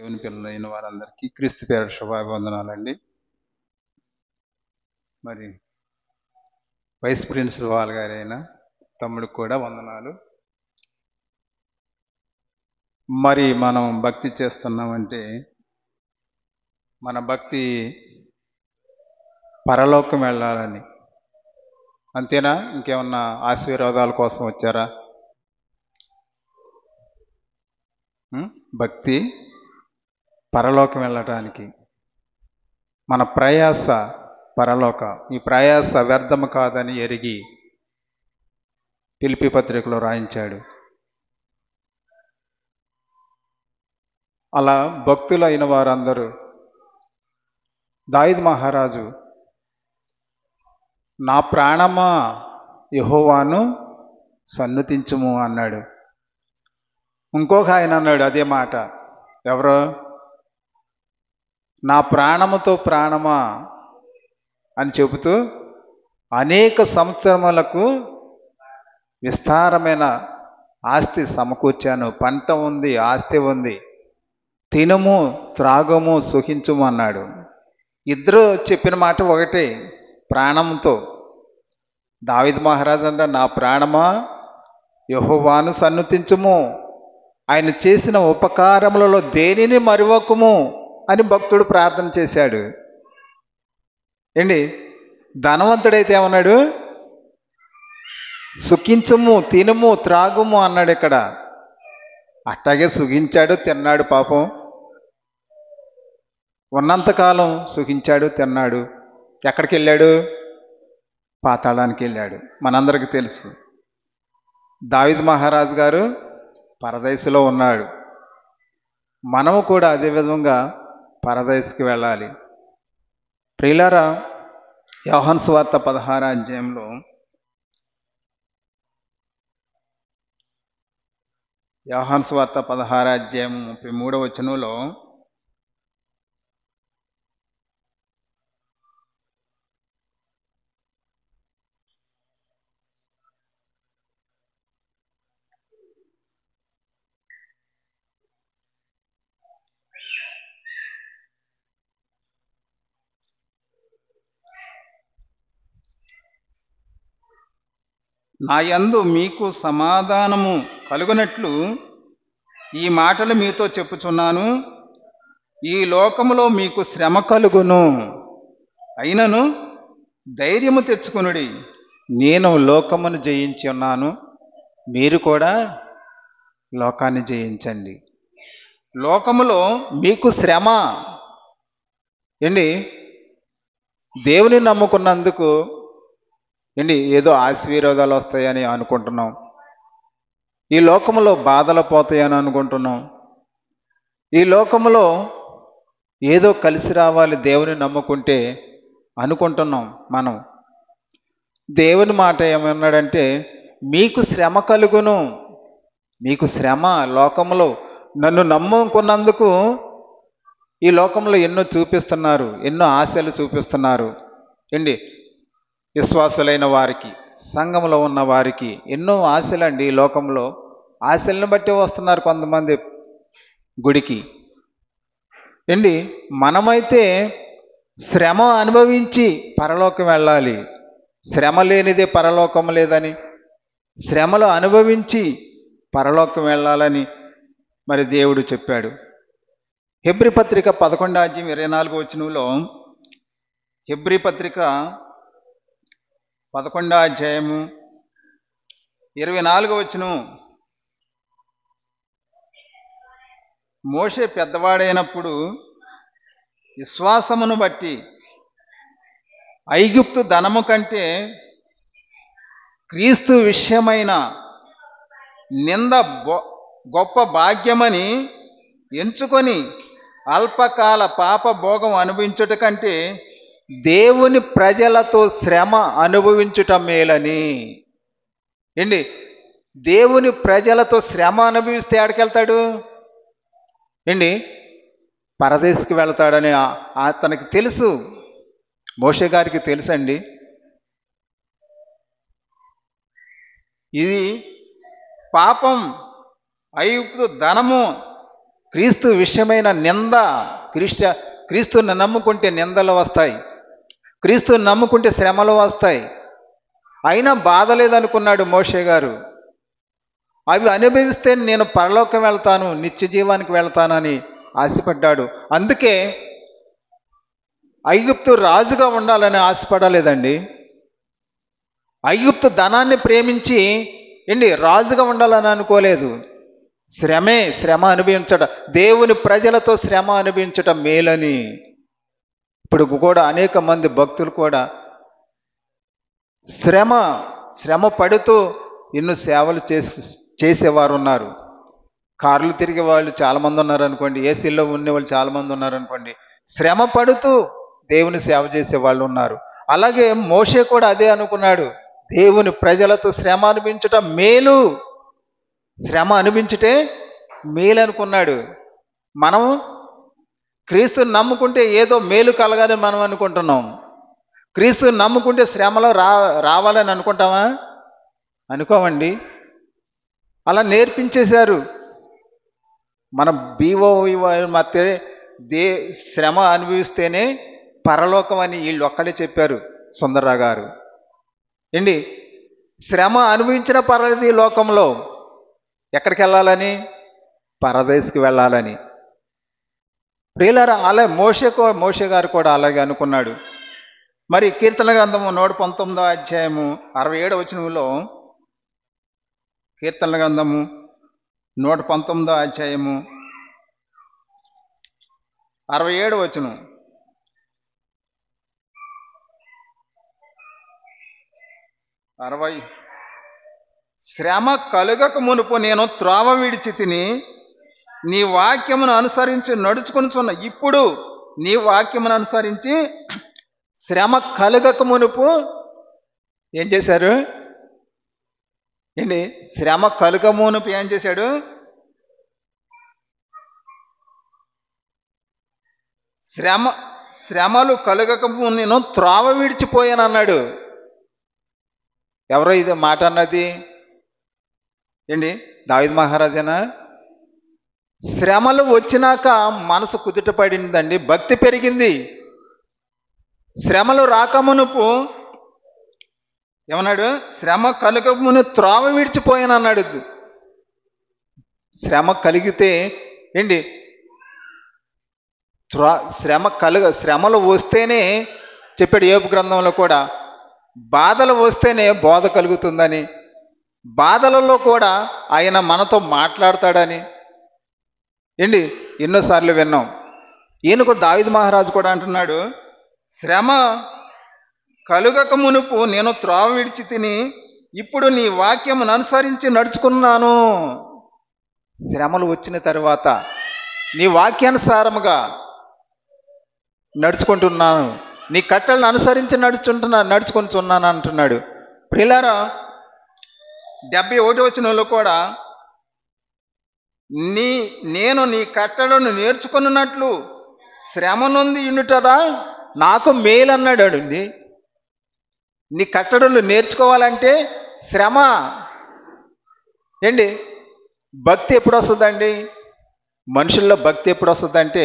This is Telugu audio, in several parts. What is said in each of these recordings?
దేవుని పిల్లలైన వారందరికీ క్రీస్తు పేరు శుభాభివందనాలండి. మరి వైస్ ప్రిన్సిపల్ గారైన తమ్ముడికి కూడా వందనాలు. మరి మనం భక్తి చేస్తున్నామంటే మన భక్తి పరలోకం వెళ్ళాలని, అంతేనా? ఇంకేమన్నా ఆశీర్వాదాల కోసం వచ్చారా? భక్తి పరలోకం వెళ్ళటానికి, మన ప్రయాస పరలోక, ఈ ప్రయాస వ్యర్థము కాదని ఎరిగి ఫిలిప్పీ పత్రికలో రాయించాడు. అలా భక్తులైన వారందరూ, దావీదు మహారాజు నా ప్రాణమా యెహోవాను సన్నుతించుము అన్నాడు. ఇంకొక ఆయన అన్నాడు అదే మాట. ఎవరు? నా ప్రాణముతో ప్రాణమా అని చెబుతూ అనేక సంవత్సరములకు విస్తారమైన ఆస్తి సమకూర్చాను, పంట ఉంది, ఆస్తి ఉంది, తినము త్రాగము సుఖించుము అన్నాడు. ఇద్దరు చెప్పిన మాట ఒకటే, ప్రాణంతో. దావీదు మహారాజు అంటే నా ప్రాణమా యెహోవాను సన్నుతించుము, ఆయన చేసిన ఉపకారములలో దేనిని మరువకుము అని భక్తుడు ప్రార్థన చేశాడు. ఏంటి? ధనవంతుడైతే ఏమన్నాడు? సుఖించము, తినుము, త్రాగుము అన్నాడు. ఇక్కడ అట్టాగే సుఖించాడు, తిన్నాడు. పాపం ఉన్నంతకాలం సుఖించాడు, తిన్నాడు. ఎక్కడికి వెళ్ళాడు? పాతాళానికి వెళ్ళాడు. మనందరికీ తెలుసు. దావీదు మహారాజు గారు పరదేశంలో ఉన్నాడు. మనము కూడా అదే విధంగా పరదేశకి వెళ్ళాలి. ప్రియులారా, యోహాను సువార్త 16వ అధ్యాయంలో యోహాను సువార్త 16వ అధ్యాయం 33వ వచనంలో నా యందు మీకు సమాధానము కలుగునట్లు ఈ మాటలు మీతో చెప్పుచున్నాను. ఈ లోకములో మీకు శ్రమ కలుగును, అయినను ధైర్యము తెచ్చుకొనుడి, నేను లోకమును జయించి ఉన్నాను. మీరు కూడా లోకాన్ని జయించండి. లోకములో మీకు శ్రమ. ఏంటి? దేవుని నమ్ముకున్నందుకు ఏదో ఆశీర్వాదాలు వస్తాయని అనుకుంటున్నాం. ఈ లోకంలో బాధలు పోతాయని అనుకుంటున్నాం. ఈ లోకంలో ఏదో కలిసి రావాలి దేవుని నమ్ముకుంటే అనుకుంటున్నాం. మనం దేవుని మాట ఏమన్నాడంటే మీకు శ్రమ కలుగును. మీకు శ్రమ. లోకంలో నన్ను నమ్ముకున్నందుకు ఈ లోకంలో ఎన్నో చూపిస్తున్నారు, ఎన్నో ఆశలు చూపిస్తున్నారు. విశ్వాసులైన వారికి, సంఘంలో ఉన్న వారికి ఎన్నో ఆశలండి. ఈ లోకంలో ఆశలను బట్టి వస్తున్నారు కొంతమంది గుడికి. మనమైతే శ్రమ అనుభవించి పరలోకం వెళ్ళాలి. శ్రమ లేనిదే పరలోకం లేదని, శ్రమలు అనుభవించి పరలోకం వెళ్ళాలని మరి దేవుడు చెప్పాడు. హెబ్రీ పత్రిక 11వ అధ్యాయం 24వ వచనంలో, హెబ్రీ పత్రిక 11వ అధ్యాయము 24వ వచనం, మోషే పెద్దవాడైనప్పుడు విశ్వాసమును బట్టి ఐగుప్తు ధనము కంటే క్రీస్తు విషయమైన నింద గొప్ప భాగ్యమని ఎంచుకొని అల్పకాల పాప భోగం అనుభవించుట కంటే దేవుని ప్రజలతో శ్రమ అనుభవించుట మేలని. దేవుని ప్రజలతో శ్రమ అనుభవిస్తే ఎక్కడికెళ్తాడు? పరదేశికి వెళ్తాడని అతనికి తెలుసు. మోషే గారికి తెలుసండి. ఇది పాపం, ఐగుప్తు ధనము క్రీస్తు విషయమైన నింద, క్రీస్తుని నమ్ముకుంటే నిందలు వస్తాయి, క్రీస్తుని నమ్ముకుంటే శ్రమలు వస్తాయి. అయినా బాధ లేదనుకున్నాడు మోషే గారు. అవి అనుభవిస్తే నేను పరలోకం వెళ్తాను, నిత్య జీవానికి వెళ్తానని ఆశపడ్డాడు. అందుకే ఐగుప్తు రాజుగా ఉండాలని ఆశపడలేదండి. ఐగుప్తు ధనాన్ని ప్రేమించి రాజుగా ఉండాలని అనుకోలేదు. శ్రమ అనుభవించడం, దేవుని ప్రజలతో శ్రమ అనుభవించటం మేలని. ఇప్పుడు కూడా అనేక మంది భక్తులు కూడా శ్రమ పడుతూ ఎన్నో సేవలు చేసేవారు ఉన్నారు. కార్లు తిరిగే వాళ్ళు చాలామంది ఉన్నారు అనుకోండి, ఏసీల్లో ఉండేవాళ్ళు చాలామంది ఉన్నారు అనుకోండి. శ్రమ పడుతూ దేవుని సేవ చేసే వాళ్ళు ఉన్నారు. అలాగే మోషే కూడా అదే అనుకున్నాడు, దేవుని ప్రజలతో శ్రమ అనిపించటం మేలు, శ్రమ అనిపించితే మేలు అనుకున్నాడు. మనం క్రీస్తుని నమ్ముకుంటే ఏదో మేలు కలగాలని మనం అనుకుంటున్నాం. క్రీస్తుని నమ్ముకుంటే శ్రమలో రావాలని అనుకుంటామా? అనుకోమండి. అలా నేర్పించేశారు. మనం మధ్య శ్రమ అనుభవిస్తేనే పరలోకం అని వీళ్ళు ఒక్కడే చెప్పారు సుందర్రావు గారు. శ్రమ అనుభవించిన పర్వాలేదు ఈ లోకంలో. ఎక్కడికి వెళ్ళాలని? పరదేశికి వెళ్ళాలని. ప్రియులారా, అలా మోషే గారు కూడా అలాగే అనుకున్నాడు. మరి కీర్తన గ్రంథము 119వ అధ్యాయము 67వ వచనంలో, కీర్తన గ్రంథము 119వ అధ్యాయము 67వ వచనం, శ్రమ కలుగక మునుపు నేను త్రోవ విడిచి తిని నీ వాక్యమును అనుసరించి నడుచుకొనుచున్న. ఇప్పుడు నీ వాక్యమును అనుసరించి శ్రమ కలుగక మునుపు ఏం చేశారు? శ్రమ కలుగ మునుపు ఏం చేశాడు? శ్రమలు కలుగక నేను త్రోవ విడిచిపోయాను అన్నాడు. ఎవరో ఇది మాట అన్నది? దావీదు మహారాజేనా? శ్రమలు వచ్చినాక మనసు కుదుట పడిందండి, భక్తి పెరిగింది. శ్రమలు రాకమునుపు ఏమన్నాడు? శ్రమ కలుగమును త్రోవ విడిచిపోయాను అన్నాడు. శ్రమ కలిగితే శ్రమలు వస్తేనే చెప్పాడు యోబు గ్రంథంలో కూడా, బాధలు వస్తేనే బోధ కలుగుతుందని, బాధలలో కూడా ఆయన మనతో మాట్లాడతాడని ఎన్నోసార్లు విన్నాం. ఈయన కూడా దావీదు మహారాజు కూడా అంటున్నాడు, శ్రమ కలుగక మునుపు నేను త్రోవ విడిచి తిని ఇప్పుడు నీ వాక్యమును అనుసరించి నడుచుకున్నాను. శ్రమలు వచ్చిన తర్వాత నీ వాక్యానుసారముగా నడుచుకుంటున్నాను, నీ కట్టలను అనుసరించి నడుచుకుంటున్నాను అంటున్నాడు. ప్రియులారా, 71వ వచనంలో కూడా నేను నీ కట్టలను నేర్చుకున్నట్లు శ్రమ నొంది ఉండుటరా నాకు మేలు అన్నాడు అండి. నీ కట్టడలు నేర్చుకోవాలంటే శ్రమ. భక్తి ఎప్పుడు వస్తుందండి? మనుషుల్లో భక్తి ఎప్పుడు వస్తుందంటే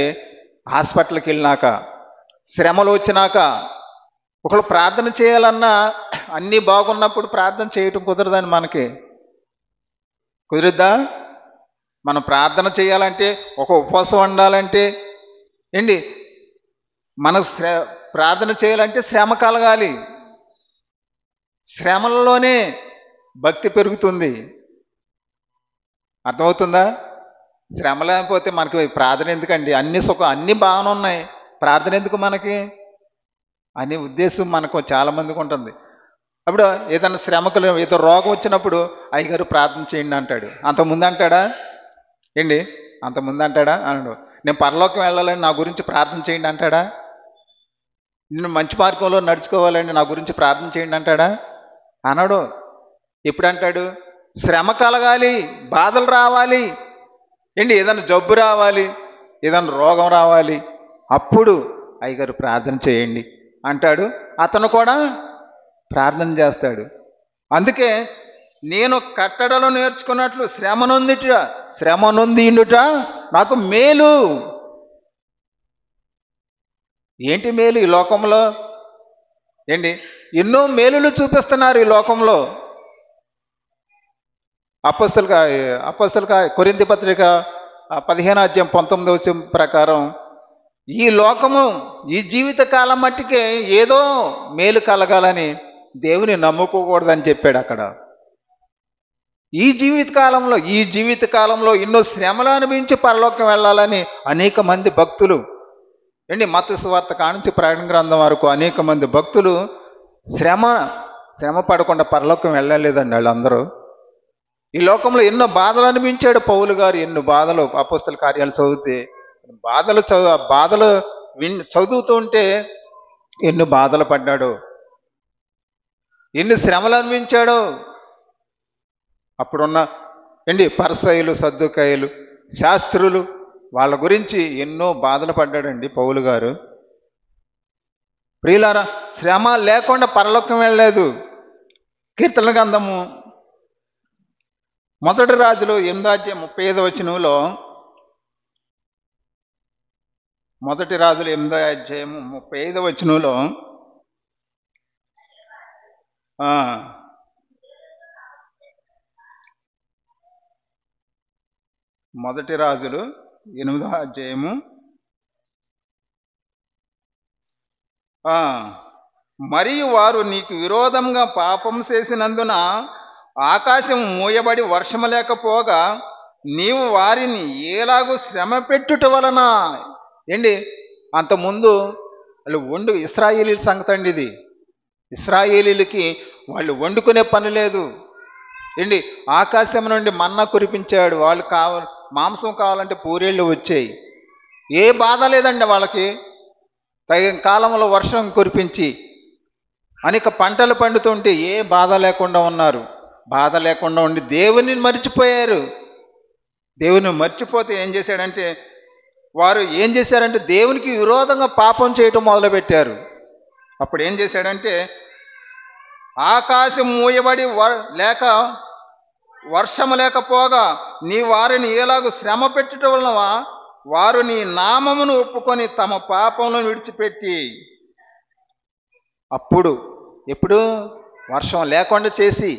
హాస్పిటల్కి వెళ్ళినాక, శ్రమలు వచ్చినాక. ఒకళ్ళు ప్రార్థన చేయాలన్నా అన్నీ బాగున్నప్పుడు ప్రార్థన చేయటం కుదరదని మనకి కుదురుద్దా? మనం ప్రార్థన చేయాలంటే, ఒక ఉపవాసం ఉండాలంటే మన ప్రార్థన చేయాలంటే శ్రమ కలగాలి. శ్రమలలోనే భక్తి పెరుగుతుంది. అర్థమవుతుందా? శ్రమ లేకపోతే మనకి ప్రార్థన ఎందుకండి? అన్నీ బాగానే ఉన్నాయి, ప్రార్థన ఎందుకు మనకి అనే ఉద్దేశం మనకు చాలామందికి ఉంటుంది. అప్పుడు ఏదైనా శ్రమకు ఏదో రోగం వచ్చినప్పుడు అయ్యగారు ప్రార్థన చేయండి అంటాడు. అంతకుముందు అంటాడా? అంతకుముందు అంటాడా? అనడు. నేను పరలోకం వెళ్ళాలని నా గురించి ప్రార్థన చేయండి అంటాడా? నేను మంచి మార్గంలో నడుచుకోవాలని నా గురించి ప్రార్థన చేయండి అంటాడా? అనడు. ఎప్పుడు అంటాడు? శ్రమ కలగాలి, బాధలు రావాలి, ఏదైనా జబ్బు రావాలి, ఏదైనా రోగం రావాలి, అప్పుడు అయ్యగారు ప్రార్థన చేయండి అంటాడు. అతను కూడా ప్రార్థన చేస్తాడు. అందుకే నేను కట్టడలో నేర్చుకున్నట్లు శ్రమ నొంది ఉండుట నాకు మేలు. ఏంటి మేలు ఈ లోకంలో? ఏంటి ఎన్నో మేలులు చూపిస్తున్నారు ఈ లోకంలో. అపొస్తలుగా కొరింథీ పత్రిక 15:19 ప్రకారం ఈ లోకము ఈ జీవిత కాలం మట్టికే ఏదో మేలు కలగాలని దేవుని నమ్ముకోకూడదని చెప్పాడు అక్కడ. ఈ జీవిత కాలంలో ఎన్నో శ్రమలు అనుభవించి పరలోకం వెళ్ళాలని అనేక మంది భక్తులు మత్తయి సువార్త కానుంచి ప్రకటన గ్రంథం వరకు అనేక మంది భక్తులు శ్రమ పడకుండా పరలోకం వెళ్ళలేదండి వాళ్ళందరూ. ఈ లోకంలో ఎన్నో బాధలు అనిపించాడు పౌలు గారు. ఎన్నో బాధలు అపొస్తల కార్యాలు చదివితే బాధలు చదువుతూ ఉంటే ఎన్ని బాధలు పడ్డాడు, ఎన్ని శ్రమలు అనిపించాడు. అప్పుడున్న పరిసయ్యులు, సద్దుకాయులు, శాస్త్రులు వాళ్ళ గురించి ఎన్నో బాధలు పడ్డాడండి పౌలు గారు. ప్రియులారా, శ్రమ లేకుండా పరలోకం వెళ్ళలేదు. కీర్తన గ్రంథము 1 రాజులు 8:35 1 రాజులు 8:35 1 రాజులు 8 మరియు వారు నీకు విరోధంగా పాపం చేసినందున ఆకాశం మూయబడి వర్షము లేకపోగా నీవు వారిని ఎలాగూ శ్రమ పెట్టుట వలన. అంతకుముందు వాళ్ళు ఇశ్రాయేలీల సంగతి అండి ఇది. ఇశ్రాయేలీలకి వాళ్ళు వండుకునే పని లేదు. ఆకాశం నుండి మన్నా కురిపించాడు. వాళ్ళు మాంసం కావాలంటే పూరేళ్ళు వచ్చాయి. ఏ బాధ లేదండి వాళ్ళకి. తగిన కాలంలో వర్షం కురిపించి అనేక పంటలు పండుతుంటే ఏ బాధ లేకుండా ఉన్నారు. బాధ లేకుండా ఉండి దేవుని మర్చిపోయారు. దేవుని మర్చిపోతే వారు ఏం చేశారంటే దేవునికి విరోధంగా పాపం చేయటం మొదలుపెట్టారు. అప్పుడు ఏం చేశాడంటే ఆకాశం మూయబడి వర్షము లేకపోగా నీ వారిని ఎలాగూ శ్రమ పెట్టుట వలన వారు నీ నామమును ఒప్పుకొని తమ పాపములను విడిచిపెట్టి. అప్పుడు ఎప్పుడు వర్షం లేకుండా చేసి,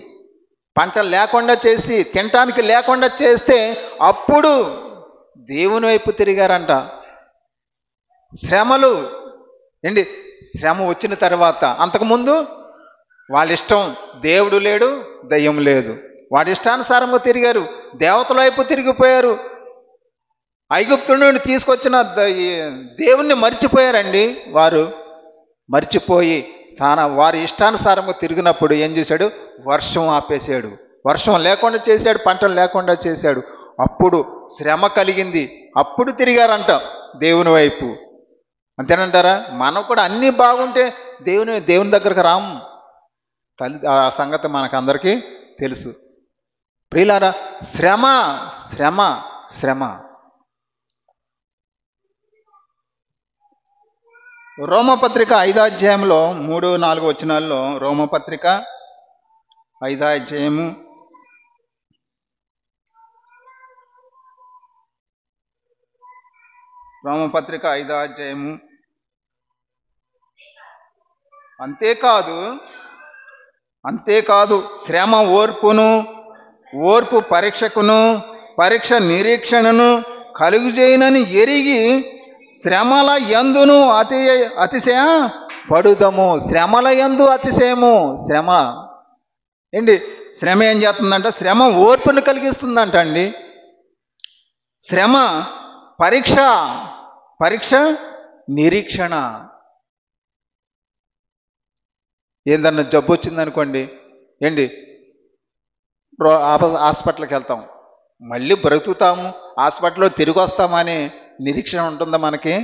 పంటలు లేకుండా చేసి, తినటానికి లేకుండా చేస్తే అప్పుడు దేవుని వైపు తిరిగారంట. శ్రమలు శ్రమ వచ్చిన తర్వాత, అంతకుముందు వాళ్ళ ఇష్టం, దేవుడు లేడు, దయ్యం లేదు, వాడి ఇష్టానుసారంగా తిరిగారు. దేవతల వైపు తిరిగిపోయారు. ఐగుప్తు నుండి తీసుకొచ్చిన దేవుణ్ణి మర్చిపోయారండి. వారు మర్చిపోయి వారి ఇష్టానుసారంగా తిరిగినప్పుడు ఏం చేశాడు? వర్షం ఆపేశాడు, వర్షం లేకుండా చేశాడు, పంటలు లేకుండా చేశాడు. అప్పుడు శ్రమ కలిగింది. అప్పుడు తిరిగారంట దేవుని వైపు. అంతేనంటారా? మనం కూడా అన్నీ బాగుంటే దేవుని దగ్గరకు రాము. ఆ సంగతి మనకందరికీ తెలుసు. ప్రియులారా, శ్రమ శ్రమ శ్రమ. రోమపత్రిక 5:3-4 రోమపత్రిక 5 రోమపత్రిక 5 అంతేకాదు శ్రమ ఓర్పును, ఓర్పు పరీక్షకును, పరీక్ష నిరీక్షణను కలుగుజేయనని ఎరిగి శ్రమల యందును అతిశయ పడుదము. శ్రమల యందు అతిశయము. శ్రమ శ్రమ ఏం చేస్తుందంట? శ్రమ ఓర్పును కలిగిస్తుందంట అండి. శ్రమ పరీక్ష నిరీక్షణ. ఏందన్నా జబ్బు వచ్చిందనుకోండి, హాస్పిటల్కి వెళ్తాం, మళ్ళీ బ్రతుకుతాము, హాస్పిటల్లో తిరిగి వస్తామని నిరీక్షణ ఉంటుందా మనకి?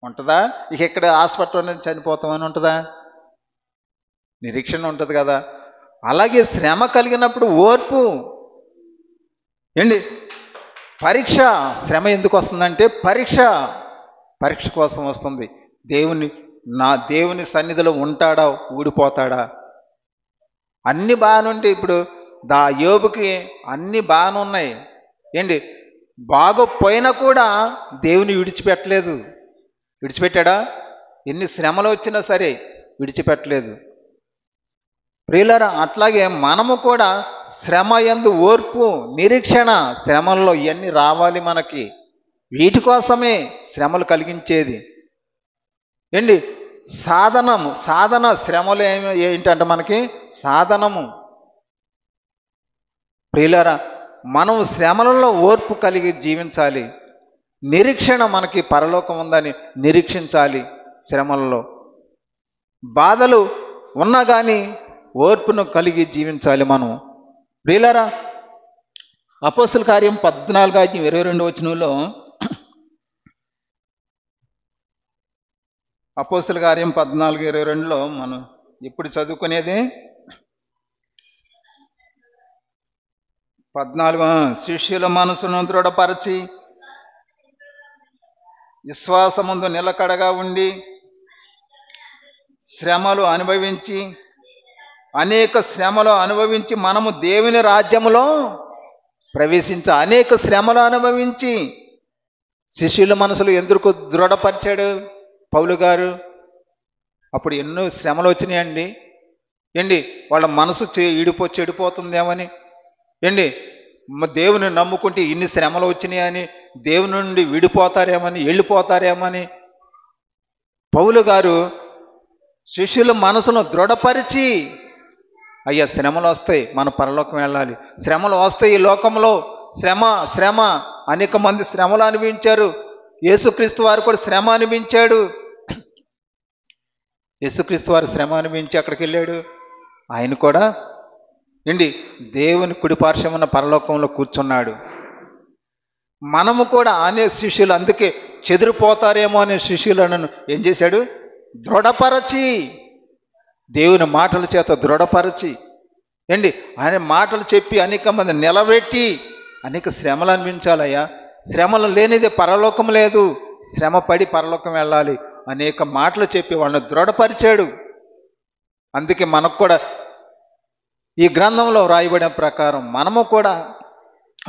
ఉంటుందా? ఇక్కడ హాస్పిటల్లోనే చనిపోతామని ఉంటుందా? నిరీక్షణ ఉంటుంది కదా. అలాగే శ్రమ కలిగినప్పుడు ఓర్పు. పరీక్ష. శ్రమ ఎందుకు వస్తుందంటే పరీక్ష కోసం వస్తుంది. దేవుని సన్నిధిలో ఉంటాడా, ఊడిపోతాడా? అన్ని బాగానుంటే ఇప్పుడు యోబుకి అన్ని బాగానే ఉన్నాయి. బాగోపోయినా కూడా దేవుని విడిచిపెట్టలేదు. విడిచిపెట్టాడా? ఎన్ని శ్రమలు వచ్చినా సరే విడిచిపెట్టలేదు. ప్రియులారా, అట్లాగే మనము కూడా శ్రమ యందు ఓర్పు, నిరీక్షణ, శ్రమల్లో ఇవన్నీ రావాలి మనకి. వీటి కోసమే శ్రమలు కలిగించేది. ఏంటి? సాధన శ్రమలు ఏంటంటే మనకి సాధనము. ప్రియులారా, మనం శ్రమలలో ఓర్పు కలిగి జీవించాలి. నిరీక్షణ, మనకి పరలోకం ఉందని నిరీక్షించాలి. శ్రమలలో బాధలు ఉన్నా కానీ ఓర్పును కలిగి జీవించాలి మనం. ప్రియులారా, అపోస్తుల కార్యం 14:22 అపోస్తుల కార్యం 14:22 మనం ఇప్పుడు చదువుకునేది 14. శిష్యుల మనసును దృఢపరచి విశ్వాసమందు నిలకడగా ఉండి అనేక శ్రమలు అనుభవించి మనము దేవుని రాజ్యములో అనేక శ్రమలు అనుభవించి శిష్యుల మనసులు ఎందుకు దృఢపరిచాడు పౌలు గారు? అప్పుడు ఎన్నో శ్రమలు వచ్చినాయండి. వాళ్ళ మనసు చెడిపోతుందేమని, దేవుని నమ్ముకుంటే ఇన్ని శ్రమలు వచ్చినాయని, దేవుని నుండి విడిపోతారేమని, వెళ్ళిపోతారేమని పౌలు గారు శిష్యుల మనసును దృఢపరిచి, అయ్యా శ్రమలు వస్తాయి, మన పరలోకం వెళ్ళాలి, శ్రమలు వస్తాయి, ఈ లోకంలో శ్రమ అనేక మంది శ్రమలు అనుభవించారు. యేసుక్రీస్తు వారు కూడా శ్రమ అనుభవించాడు. యేసుక్రీస్తు వారు శ్రమ అనుభవించి అక్కడికి వెళ్ళాడు. ఆయన కూడా దేవుని కుడిపార్శ్వమున పరలోకంలో కూర్చున్నాడు. మనము కూడా అనే శిష్యులు, అందుకే చెదిరిపోతారేమో అనే శిష్యులను ఏం చేశాడు? దృఢపరచి, దేవుని మాటల చేత దృఢపరచి, ఆయన మాటలు చెప్పి అనేక మంది నిలబెట్టి అనేక శ్రమలు అనిపించాలయ్యా. శ్రమలు లేనిదే పరలోకం లేదు, శ్రమ పడి పరలోకం వెళ్ళాలి అనేక మాటలు చెప్పి వాళ్ళని దృఢపరిచాడు. అందుకే మనకు కూడా ఈ గ్రంథంలో రాయబడిన ప్రకారం మనము కూడా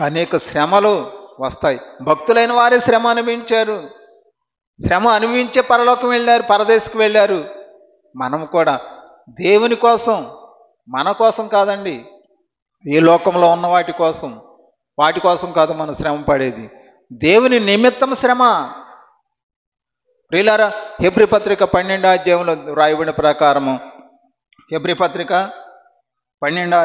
అనేక శ్రమలు వస్తాయి. భక్తులైన వారే శ్రమ అనుభవించారు, శ్రమ అనుభవించే పరలోకం వెళ్ళారు, పరదేశకు వెళ్ళారు. మనం కూడా దేవుని కోసం, మన కోసం కాదండి, ఈ లోకంలో ఉన్న వాటి కోసం కాదు మనం శ్రమ పడేది, దేవుని నిమిత్తం శ్రమ. ప్రియులారా, హెబ్రీ పత్రిక 12వ రాయబడిన ప్రకారము, హెబ్రీ పత్రిక 12వ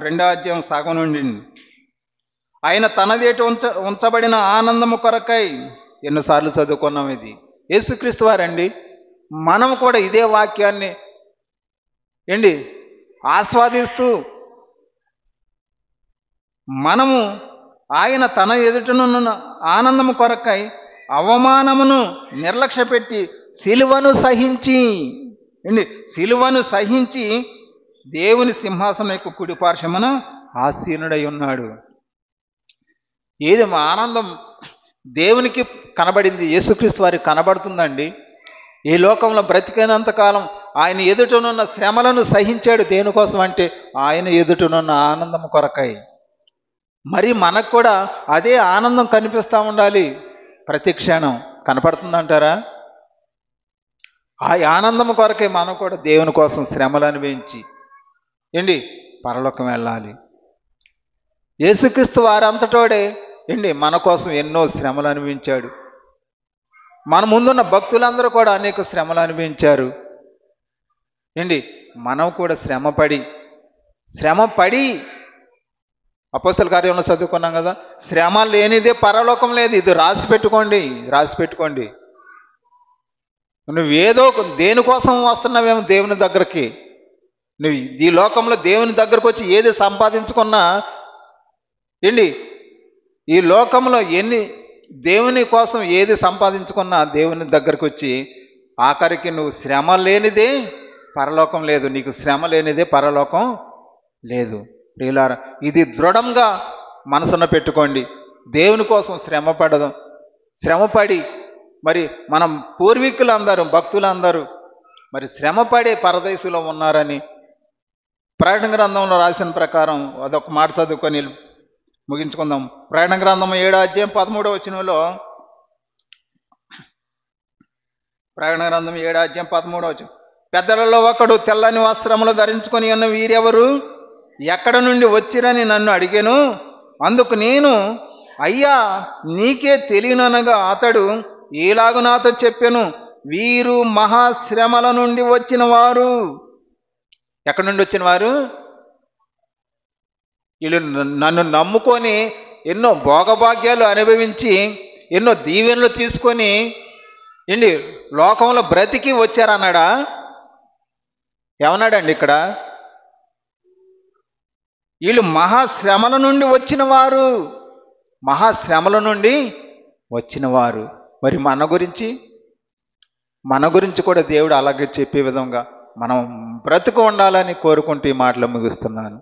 2వ సగం నుండి, ఆయన తనదేటి ఉంచబడిన ఆనందము కొరకై, ఎన్నోసార్లు చదువుకున్నాం ఇది. యేసుక్రీస్తు వారండి. మనం కూడా ఇదే వాక్యాన్ని ఆస్వాదిస్తూ మనము ఆయన తన ఎదుటనున్న ఆనందము కొరకై అవమానమును నిర్లక్ష్యపెట్టి సిలువను సహించి దేవుని సింహాసనం యొక్క కుడిపార్శ్వమున ఆసీనుడై ఉన్నాడు. ఏది మా ఆనందం దేవునికి కనబడింది, యేసుక్రీస్తు వారికి కనబడుతుందండి. ఈ లోకంలో బ్రతికినంతకాలం ఆయన ఎదుటనున్న శ్రమలను సహించాడు. దేనికోసం అంటే ఆయన ఎదుటనున్న ఆనందం కొరకై. మరి మనకు కూడా అదే ఆనందం కనిపిస్తూ ఉండాలి. ప్రతి క్షణం కనపడుతుందంటారా? ఆ ఆనందం కొరకై మనం కూడా దేవుని కోసం శ్రమలు అనుభవించి పరలోకం వెళ్ళాలి. యేసుక్రీస్తు వారంతటోడే మన కోసం ఎన్నో శ్రమలు అనుభవించాడు. మన ముందున్న భక్తులందరూ కూడా అనేక శ్రమలు అనుభవించారు. మనం కూడా శ్రమపడి అపోస్తల కార్యంలో చదువుకున్నాం కదా, శ్రమ లేనిదే పరలోకం లేదు. ఇది రాసి పెట్టుకోండి. నువ్వేదో దేనికోసం వస్తున్నావేమో దేవుని దగ్గరికి, నువ్వు ఈ లోకంలో దేవుని దగ్గరకు వచ్చి ఏది సంపాదించుకున్నా ఈ లోకంలో దేవుని కోసం ఏది సంపాదించుకున్నా దేవుని దగ్గరకు వచ్చి ఆఖరికి నువ్వు శ్రమ లేనిదే పరలోకం లేదు, నీకు శ్రమ లేనిదే పరలోకం లేదు. ప్రియులారా, ఇది దృఢంగా మనసున పెట్టుకోండి. దేవుని కోసం శ్రమపడి మరి మనం పూర్వీకులందరూ భక్తులందరూ మరి శ్రమపడే పరదేశంలో ఉన్నారని ప్రకటన గ్రంథంలో రాసిన ప్రకారం అదొక మాట చదువుకొని ముగించుకుందాం. ప్రకటన గ్రంథం 7వ అధ్యాయం 13వ వచనంలో, ప్రకటన గ్రంథం 7వ అధ్యాయం 13వ వచనం, పెద్దలలో ఒకడు తెల్లని వస్త్రములు ధరించుకొని ఉన్న వీరెవరు, ఎక్కడ నుండి వచ్చిరని నన్ను అడిగాను. అందుకు నేను, అయ్యా నీకే తెలియననగా అతడు ఈలాగు నాతో చెప్పాను, వీరు మహాశ్రమల నుండి వచ్చిన వారు. ఎక్కడి నుండి వచ్చిన వారు? వీళ్ళు నన్ను నమ్ముకొని ఎన్నో భోగభాగ్యాలు అనుభవించి ఎన్నో దీవెనలు తీసుకొని ఏంటి లోకంలో బ్రతికి వచ్చారన్నాడా? ఏమన్నాడండి ఇక్కడ? వీళ్ళు మహాశ్రమల నుండి వచ్చిన వారు, మహాశ్రమల నుండి వచ్చిన వారు. మరి మన గురించి కూడా దేవుడు అలాగే చెప్పే విధంగా మనం బ్రతుకు ఉండాలని కోరుకుంటూ ఈ మాటలు ముగిస్తున్నాను.